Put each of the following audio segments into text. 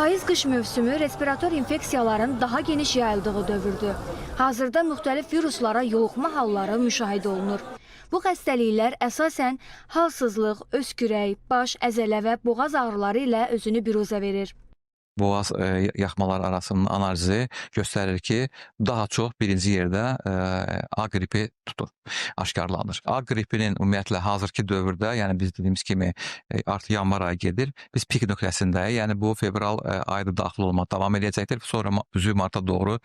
Payız qış mövsümü respirator infeksiyaların daha geniş yayıldığı dövrdür. Hazırda müxtəlif viruslara yoluxma halları müşahidə olunur. Bu xəstəliklər əsasən halsızlıq, öskürək, baş, əzələ və boğaz ağrıları ilə özünü biruzə verir. Boğaz yaxmalar arasının analizi göstərir ki, daha çox birinci yerdə A qripi tutur, aşkarlanır. A qripinin ümumiyyətlə hazırki dövrdə, yəni biz dediyimiz kimi artıq yanvar ayı gedir, biz pik nöqtəsindəyik, yəni bu fevral ayda daxil olma davam edəcəkdir. Sonra üzü marta doğru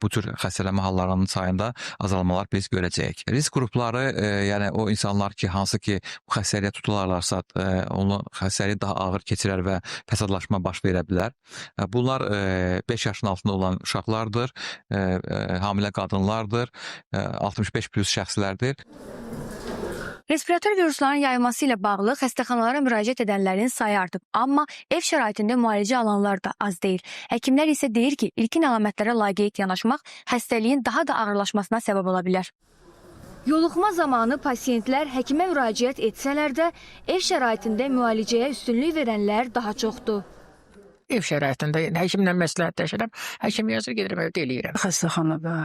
bu tür xəstələnmə hallarının sayında azalmalar biz görəcəyik. Risk qrupları, yəni o insanlar ki, hansı ki bu xəstəliyə tutularlarsa, onu xəstəliyi daha ağır keçirər və fəsadlaşma baş verə bilər. Bunlar 5 yaşın altında olan uşaqlardır, hamilə qadınlardır, 65 plus şəxslərdir. Respirator virusların yayılması ilə bağlı xəstəxanalara müraciət edənlərin sayı artıb, amma ev şəraitində müalicə alanlar da az deyil. Həkimlər isə deyir ki, ilkin əlamətlərə laqeyd yanaşmaq xəstəliyin daha da ağırlaşmasına səbəb ola bilər. Yoluxma zamanı pasiyentlər həkimə müraciət etsələr də, ev şəraitində müalicəyə üstünlük verənlər daha çoxdur. Ev şəraitində həkimlə məsləhətləşirəm, həkim yazır, gedirəm evdə eləyirəm. Xəstəxanada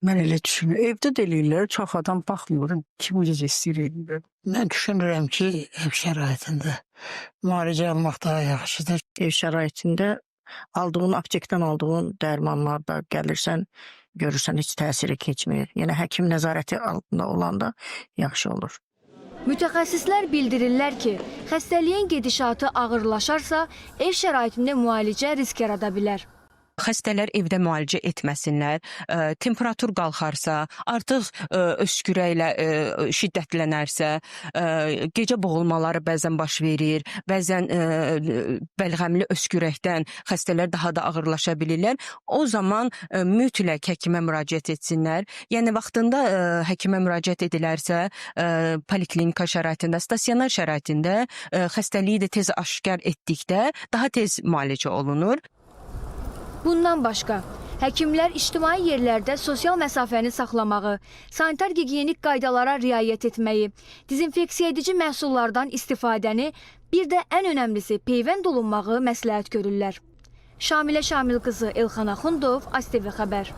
mən elə düşünürəm. Evdə də eləyirlər, çox adam baxmır. Kim necə istəyir eləyir. Mən düşünürəm ki, ev şəraitində müalicə almaq daha yaxşıdır. Ev şəraitində aldığın, aptekdən aldığın dərmanlarda gəlirsən, görürsən heç təsiri keçmir. Yəni həkim nəzarəti altında olanda yaxşı olur. Mütəxəssislər bildirirlər ki, xəstəliyin gedişatı ağırlaşarsa, ev şəraitində müalicə risk yarada bilər. Xəstələr evdə müalicə etməsinlər, temperatur qalxarsa, artıq öskürəklə şiddətlənərsə, gecə boğulmaları bəzən baş verir, bəzən bəlğəmli öskürəkdən xəstələr daha da ağırlaşa bilirlər. O zaman mütləq həkimə müraciət etsinlər. Yəni vaxtında həkimə müraciət edilərsə, poliklinika şəraitində, stasionar şəraitində xəstəliyi də tez aşkar etdikdə daha tez müalicə olunur. Bundan başqa, həkimlər ictimai yerlərdə sosial məsafəni saxlamağı, sanitar-gigiyenik qaydalara riayət etməyi, dezinfeksiya edici məhsullardan istifadəni, bir də ən önəmlisi peyvənd olunmağı məsləhət görürlər. Şamilə Şamil qızı, Elxan Axundov, ASTV Xəbər.